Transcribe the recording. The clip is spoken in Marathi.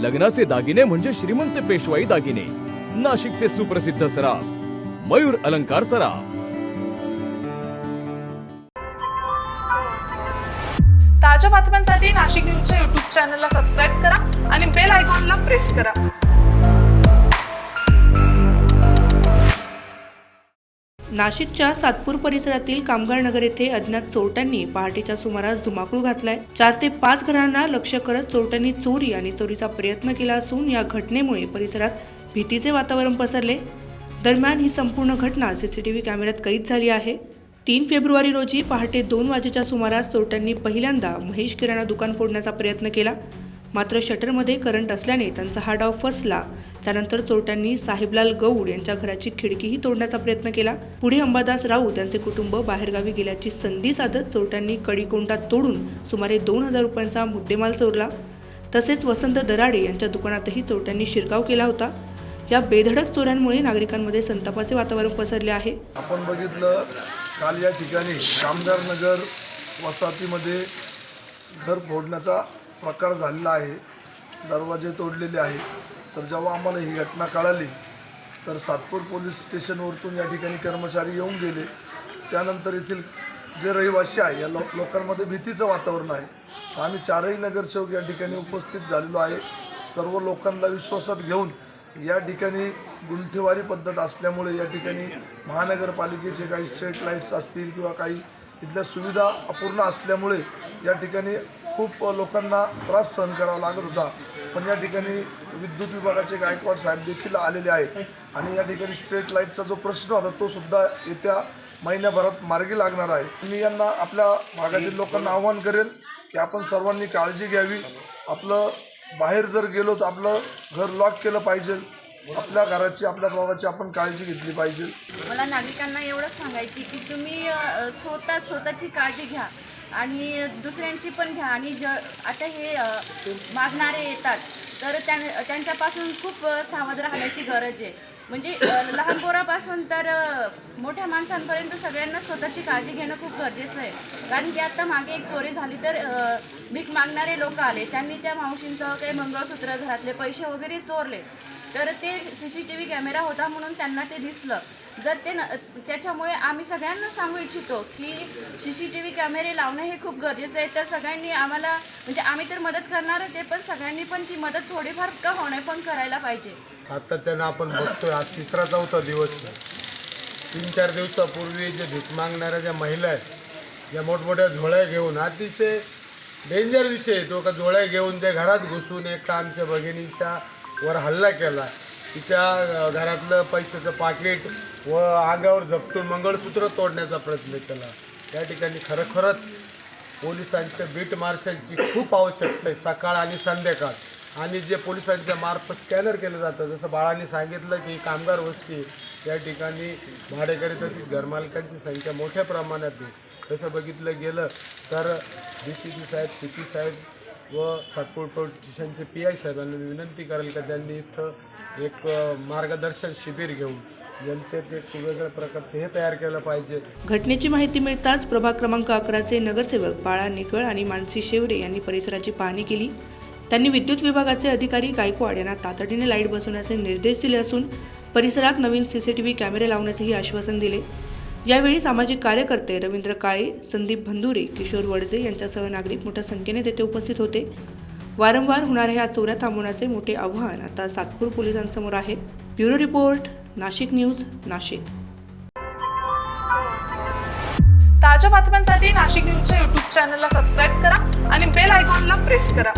लग्नाचे दागिने म्हणजे श्रीमंत पेशवाई दागिने, नाशिकचे सुप्रसिद्ध सराफ मयूर अलंकार सराफ। ताज्या बातम्यांसाठी नाशिक न्यूजच्या YouTube चॅनलला सबस्क्राईब करा आणि बेल आयकॉनला प्रेस करा। नाशिकच्या सातपूर परिसरातील कामगार नगर येथे अज्ञात चोरट्यांनी पहाटेच्या सुमारास धुमाकूळ घातलाय। 4 ते 5 घरांना लक्ष्य करत चोरट्यांनी चोरी आणि चोरीचा प्रयत्न केला असून या घटनेमुळे परिसरात भीतीचे वातावरण पसरले। दरम्यान ही संपूर्ण घटना सीसीटीव्ही कॅमेऱ्यात कैद झाली आहे। 3 फेब्रुवारी रोजी पहाटे 2 वाजेच्या सुमारास चोरट्यांनी पहिल्यांदा महेश किराणा दुकान फोडण्याचा प्रयत्न केला, मात्र शटरमध्ये करंट असल्याने त्यांचा हा डाव फसला। त्यानंतर चोरट्यांनी साहेबलाल गौड यांच्या घराची खिडकीही तोडण्याचा प्रयत्न केला। पुढे अंबादास राऊत यांचे कुटुंब बाहेरगावी गेल्याची संधी साधत चोरट्यांनी कडीकोंडा तोडून सुमारे 2000 रुपयांचा मुद्देमाल चोरला। तसेच वसंत दराडे यांच्या दुकानातही चोरट्यांनी शिरकाव केला होता। या बेधडक चोऱ्यांमुळे नागरिकांमध्ये संतापाचे वातावरण पसरले आहे। आपण बघितलं काल या ठिकाणी कामगार नगर वसाहतीमध्ये घर फोडण्याचा प्रकार झालेला आहे, दरवाजे तोडलेले आहेत। तर जेव्हा आम्हाला ही घटना कळाली तर सातपूर पोलीस स्टेशनवरतून या ठिकाणी कर्मचारी येऊन गेले। त्यानंतर येथील जे रहिवासी आहे या लोकांमध्ये भीतीचं वातावरण आहे। आम्ही 4ही नगरसेवक या ठिकाणी उपस्थित झालेलो आहे। सर्व लोकांना विश्वासात घेऊन या ठिकाणी गुंठेवारी पद्धत असल्यामुळे या ठिकाणी महानगरपालिकेचे काही स्ट्रीट लाईट्स असतील किंवा काही इथल्या सुविधा अपूर्ण असल्यामुळे या ठिकाणी खूप लोकांना त्रास सहन करावा लागत होता। पण या ठिकाणी विद्युत विभागाचे गायकवाड साहेब देखील आलेले आहेत आणि या ठिकाणी स्ट्रीट लाईटचा जो प्रश्न होता तो सुद्धा येत्या महिन्याभरात मार्गी लागणार आहे। मी यांना आपल्या भागातील लोकांना आवाहन करेल की आपण सर्वांनी काळजी घ्यावी। आपलं बाहेर जर गेलो तर आपलं घर लॉक केलं पाहिजे, आपल्या घराची आपल्या भागाची आपण काळजी घेतली पाहिजे। मला नागरिकांना एवढंच सांगायची की तुम्ही स्वतःची काळजी घ्या आणि दुसऱ्यांची पण घ्या। आणि आता हे मागणारे येतात तर त्यांच्यापासून खूप सावध राहण्याची गरज आहे। म्हणजे लहान पोरापासून तर मोठ्या माणसांपर्यंत सगळ्यांना स्वतःची काळजी घेणं खूप गरजेचं आहे। कारण की आता मागे एक चोरी झाली तर भीक मागणारे लोक आले, त्यांनी त्या मावशींचं काही मंगळसूत्र, घरातले पैसे वगैरे चोरले। तर ते CCTV कॅमेरा होता म्हणून त्यांना ते दिसलं। जर त्याच्यामुळे आम्ही सगळ्यांना सांगू इच्छितो की CCTV कॅमेरे लावणं हे खूप गरजेचं आहे। तर सगळ्यांनी आम्हाला म्हणजे आम्ही तर मदत करणारच आहे, पण सगळ्यांनी पण ती मदत थोडीफार का होणे पण करायला पाहिजे। आता त्यांना आपण बघतोय आज 3रा-4था दिवस 3-4 दिवसापूर्वी जे भीक मागणाऱ्या ज्या महिला आहेत ज्या मोठमोठ्या झोळ्या घेऊन, अतिशय डेंजर विषय तो का झोळ्या घेऊन त्या घरात घुसून एका आमच्या भगिनीच्या वर हल्ला केला। तिच्या घरातलं पैशाचं पाकिट व अंगावर झपटून मंगळसूत्र तोडण्याचा प्रयत्न केला। या ठिकाणी खरोखरच पोलिसांच्या बीट मार्शलची खूप आवश्यकता आहे, सकाळ आणि संध्याकाळ। आणि जे पोलिसांच्या मार्फत स्कॅनर केलं जातं, जसं बाळांनी सांगितलं की कामगार वस्ती या ठिकाणी भाडेकरी तसेच घरमालकांची संख्या मोठ्या प्रमाणात आहे। तसं बघितलं गेलं तर DCP साहेब, CP साहेब व सातपूर पोलीस स्टेशनचे PI साहेबांना विनंती करेल का त्यांनी इथं एक मार्गदर्शन शिबिर घेऊन जनतेत एक वेगळ्या प्रकारचे हे तयार केलं पाहिजे। घटनेची माहिती मिळताच प्रभाग क्रमांक 11चे नगरसेवक बाळा निकळ आणि मानसी शेवरे यांनी परिसराची पाहणी केली। त्यांनी विद्युत विभागाचे अधिकारी गायकवाड यांना तातडीने लाईट बसवण्याचे निर्देश दिले असून परिसरात नवीन CCTV कॅमेरे लावण्याचेही आश्वासन दिले। यावेळी सामाजिक कार्यकर्ते रवींद्र काळे, संदीप भंदुरे, किशोर वडजे यांच्यासह नागरिक मोठ्या संख्येने तेथे उपस्थित होते। वारंवार होणाऱ्या ह्या चोऱ्या थांबवण्याचे मोठे आव्हान आता सातपूर पोलिसांसमोर आहे। Bureau report, Nashik news, Nashik. ताज्या बातम्यांसाठी नाशिक न्यूजच्या YouTube चॅनलला सबस्क्राईब करा आणि बेल आयकॉनला प्रेस करा।